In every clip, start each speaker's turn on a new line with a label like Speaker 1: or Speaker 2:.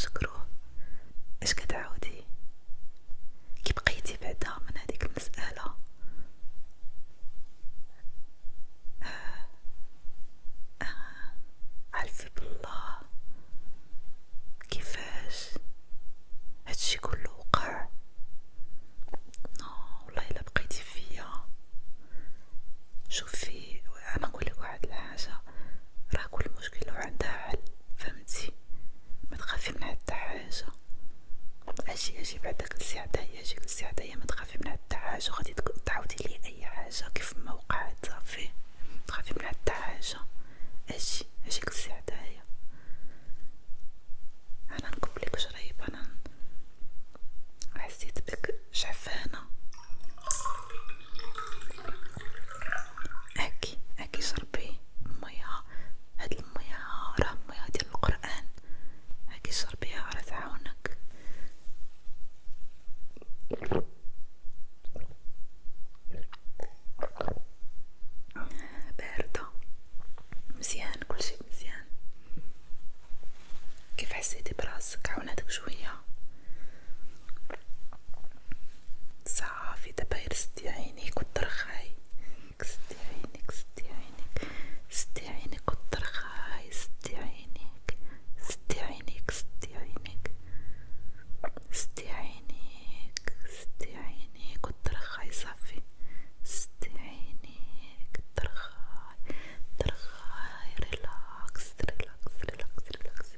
Speaker 1: نشكروه. اش كتعاودي كي بقيتي بعدا من هذيك المسألة؟ عرفي بالله كيفاش هادشي كله وقع؟ والله الا بقيتي فيا. شوفي انا نقولك واحد الحاجه، راه كل مشكل عندها حل، فهمتي؟ ما تخافي من حتى حاجه. اجي بعدا جلسي عدايا، اجي جلسي عدايا، ما تخافي من حتى حاجه. غادي تعاودي لي اي حاجه كيف ما وقعت، صافي ما تخافي من حتى حاجه. اجي جلسي عدايا. انا نقولك جريب، انا حسيت بك شعفانه. هاكي شربي مية، هاد المية راه مية ديال القرآن، هاكي شربيها راه تعاونك. باردة، مزيان، كلشي مزيان. كيف حسيتي براسك؟ عاوناتك شوية؟ صافي دابا غير سدي عينيك وترخاي، سدي عينيك سدي عينيك سدي عينيك وترخاي، سدي عينيك سدي عينيك سدي عينيك سدي عينيك سدي عينيك وترخاي، صافي سدي عينيك ترخاي ترخاي. ريلاكس ريلاكس ريلاكس ريلاكس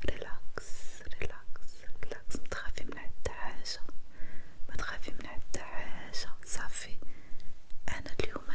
Speaker 1: ريلاكس ريلاكس ريلاكس. ما تخافي من حتى حاجة، ما تخافي من حتى حاجة، صافي. انا اليوم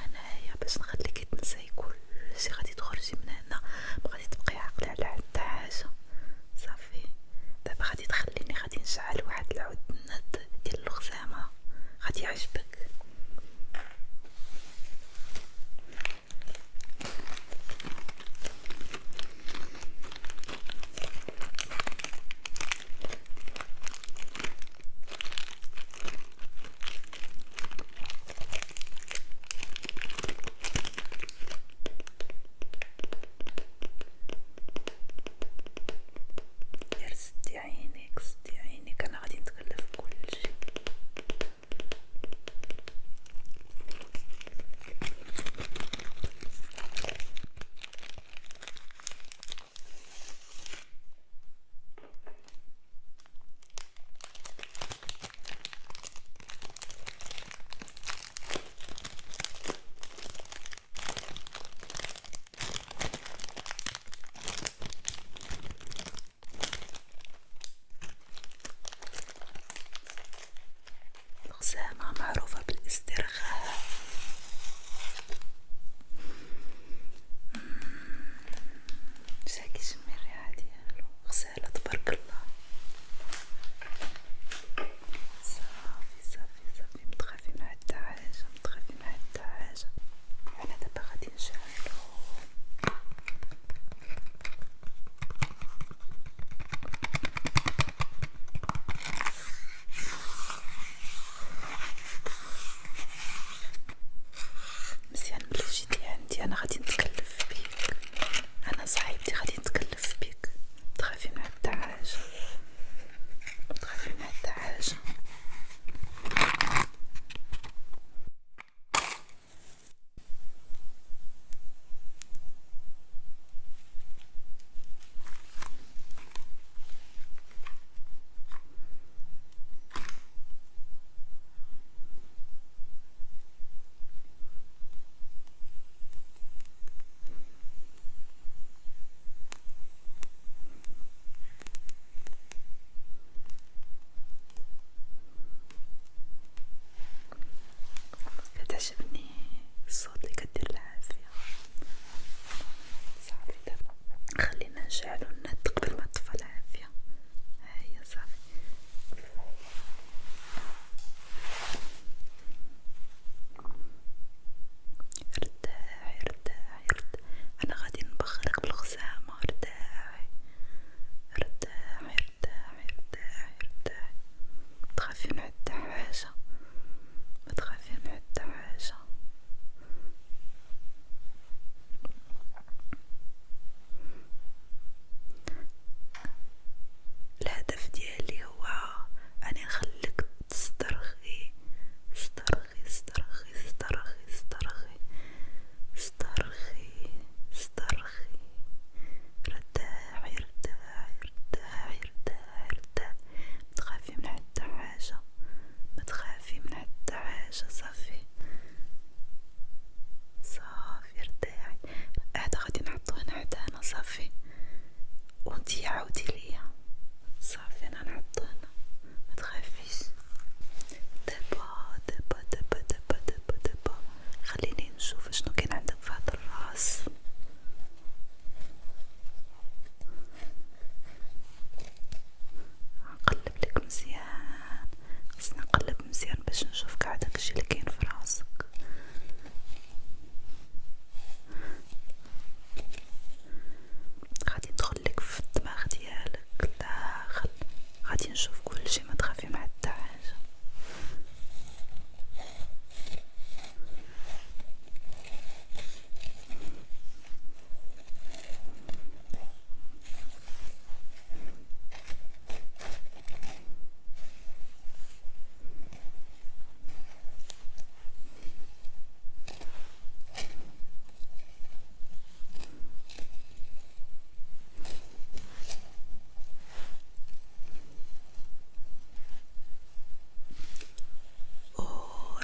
Speaker 1: عاودي ليا. صافي انا نعطينا، ما تخافيش. دابا دابا دابا دابا دابا دابا خليني نشوف شنو كاين عندك في هذا الراس. نقلب لك مزيان، خصني نقلب مزيان باش نشوف كاع داكشي اللي كاين في راسك. غادي ندخلك في الدماغ ديالك لداخل، غادي نشوف كلشي، ما تخافي من حتى حاجه.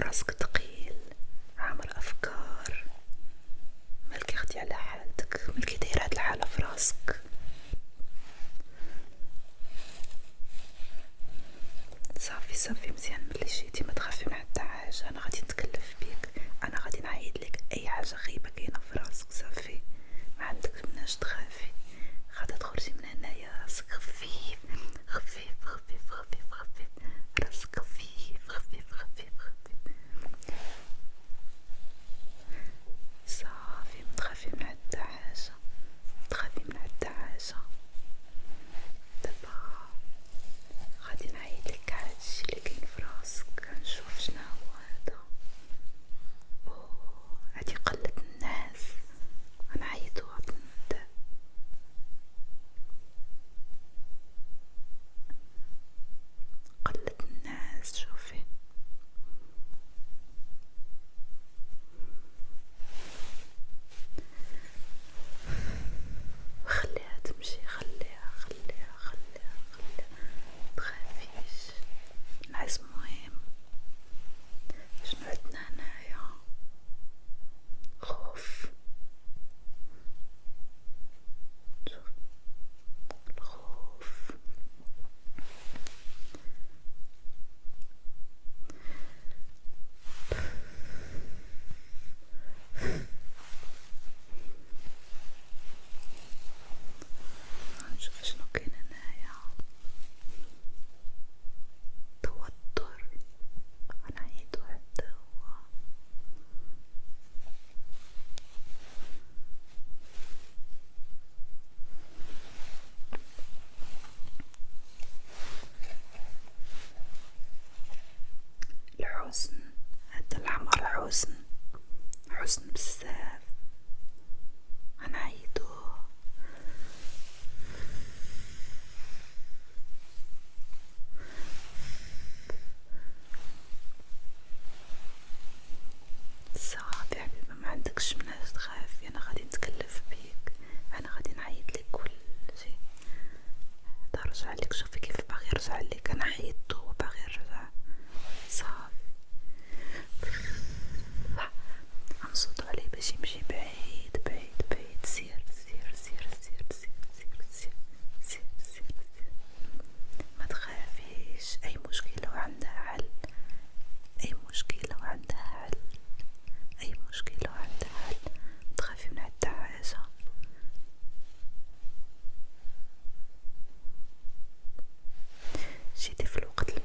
Speaker 1: راسك تقيل، عامل افكار، مالكي خدي على حالتك، مالكي دايره هاد الحاله في راسك. صافي مزيان ملي جيتي، ما تخافي من حتى حاجه، انا غادي نتكلف بيك، انا غادي نعيد لك اي حاجه خايبه كاينه في راسك. صافي ما عندك مناش تخافي، غادا تخرجي من هنايا راسك خفيف خفيف خفيف خفيف خفيف، راسك خفيف خفيف خفيف خفيف. صافي ما تخافي من حتى حاجه، تخافي من حتى حاجه. دابا غادي نعيد لك هادشي اللي كاين في راسك، نشوف شنو هو هذا. هادي قلة الناس، غنعيطوها بالندى. قلة الناس، شوفي خليها تمشي، خليها متخافيش. الناس مهم. شنو عندنا هنايا؟ خوف، شوف الخوف. نشوف شنو كاين هنايا. توتر، غنعيطو حتى هو. الحزن، هذا الأحمر حزن بزاف، غنعيطوه. صافي حبيبه ما عندكش مناش تخافي، انا غادي نتكلف بيك، انا غادي نعيط لك كل شيء. هذا رجع لك، شوفي كيف باغي يرجع لك، انا عيطتو وباغي يرجع. صافي غنصوتو عليه باش يمشي بعيد بعيد بعيد. سير سير سير سير سير سير سير سير سير سير. ما تخافيش، اي مشكله وعندها حل، اي مشكله وعندها حل، اي مشكله وعندها حل. ما تخافي من حتى حاجه. جيتي في الوقت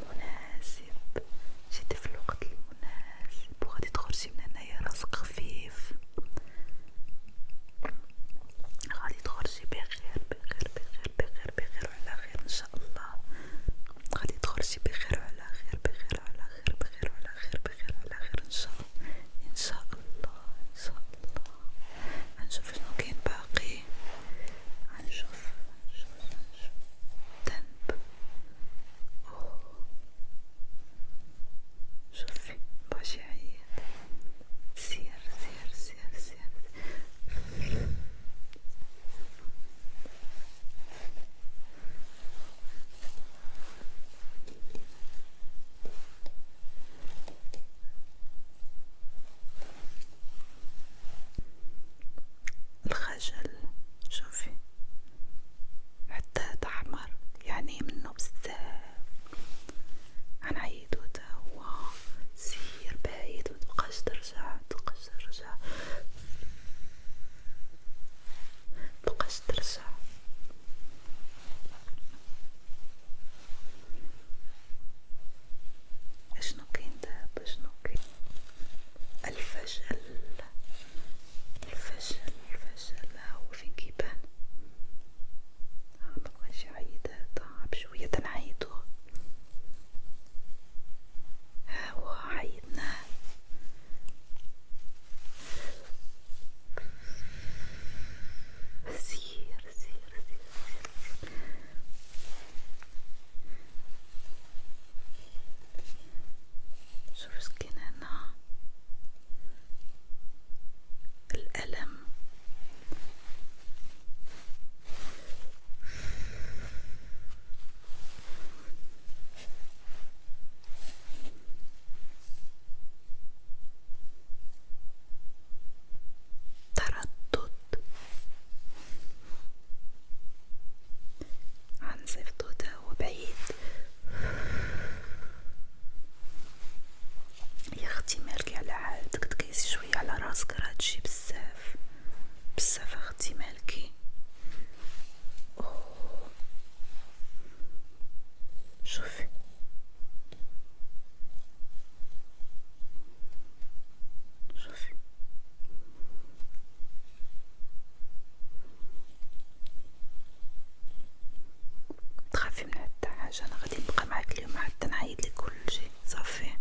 Speaker 1: حاجة، أنا غادي نبقى معاك اليوم حتى نعيد لك كل شيء. صافي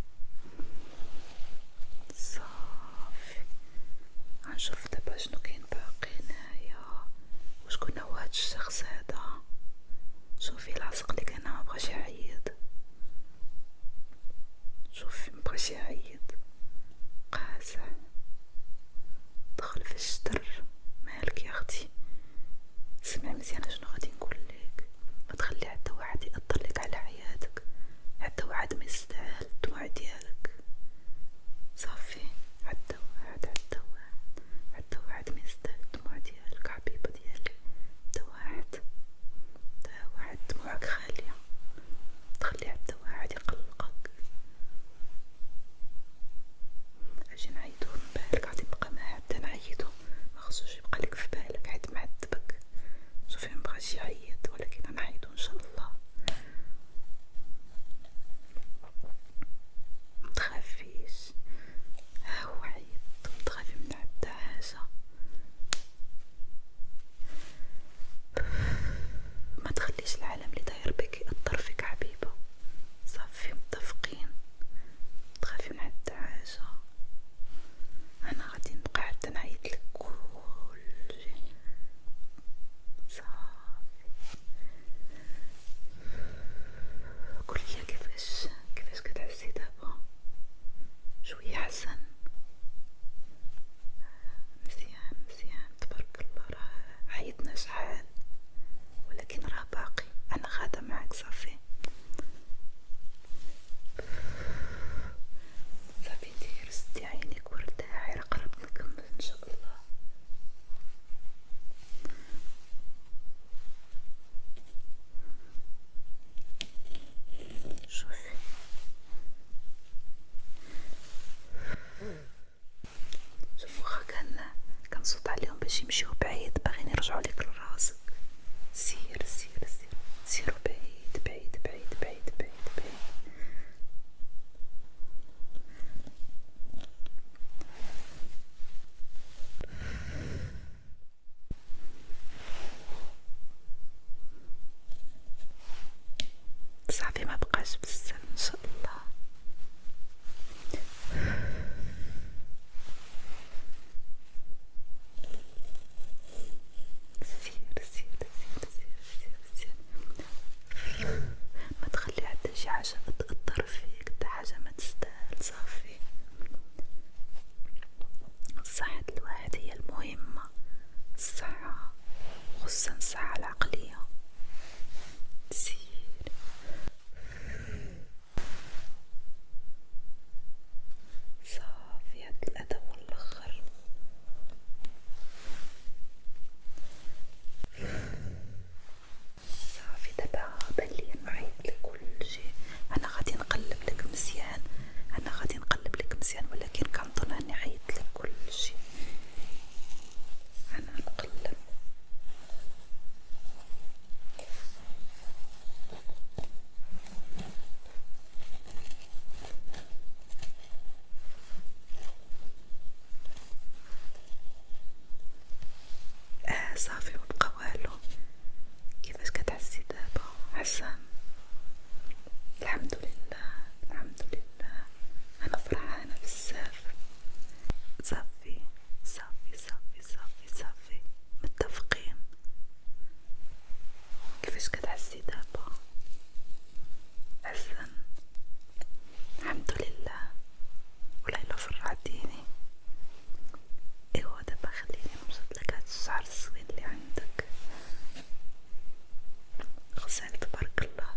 Speaker 1: صافي. غنشوف دابا شنو كاين باقي هنايا، وشكون هو هاد الشخص هذا. شوفي لاصق لك انا، مبغاش يعيط. شوفي مبغاش يعيط، قاسح دخل في الشتر. مالك يا اختي؟ سمعي مزيان شنو غادي نقول لك. ما تخلي حتى واحد يأثر لك على حياتك، حتى واحد ما يستاهل الدموع ديالك. صافي، حتى واحد حتى واحد ما يستاهل الدموع ديالك حبيبة ديالي. حتى واحد دموعك خالية، تخلي حتى واحد يقلقك. اجي نعيطو من بالك، غادي نبقى معاه حتى نعيطو، مخصوش يبقى لك في بالك حيت معذبك. شوفي مبغاش يعيط، ولكن غنعيطو ان شاء الله. متخافيش، ها هو عيط، متخافي من حتى حاجة. ما تخليش العالم اللي داير بك يأثر فيك حبيبة. صافي متفقين، تخافي من حتى حاجة. انا غادي نبقى حتى نعيط لك كلشي. صافي قولي كيفاش كتحسي دابا؟ شوية حسن؟ مزيان تبارك الله. راه عيطنا شحال ولكن راه باقي، انا غادا معاك. صافي ديري سدي عينيك وارتاحي، راه قربت نكمل ان شاء الله. شوفي واخا كنصوت عليهم باش يمشيو بعيد، باغيين يرجعوا لك لراسك. سيروا بعيد. صافي ما بقاش بزاف ان شاء الله. سير. ما تخلي حتى شي حاجة تأثر فيك، حتى حاجة ما تستاهل. صافي، صحة الواحد هي المهمة، الصحة، خصوصا الصحة العقلية. سير صافي، هاد الأدب والآخر. صافي دابا بلي نعيط لك كلشي. انا غادي نقلب لك مزيان، ولكن كنظن اني عيط لك كلشي. انا نقلب. صافي مبقى والو. كيفاش كتحسي دابا؟ حسن؟ الحمد لله. انا فرحانه بزاف. صافي متفقين. كيفاش كتحسي دابا؟ حسن؟ الحمد لله. والله فرحتيني. ايوا دابا خليني نبسط لك هاد الشعر الزوين اللي عندك. غزال تبارك الله.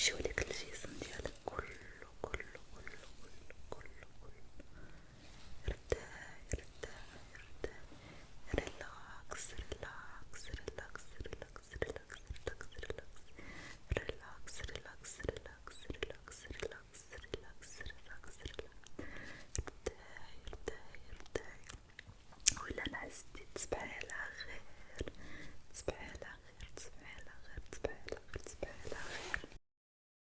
Speaker 1: يمشيو لك الجسم ديالك كله كله كله كله كله كله. ارتاحي ارتاحي ارتاحي. ريلاكس ريلاكس ريلاكس ريلاكس ريلاكس ريلاكس ريلاكس ريلاكس ريلاكس ريلاكس ريلاكس ريلاكس ريلاكس ريلاكس. ارتاحي ارتاحي ارتاحي. وإلا نعستي تصبحي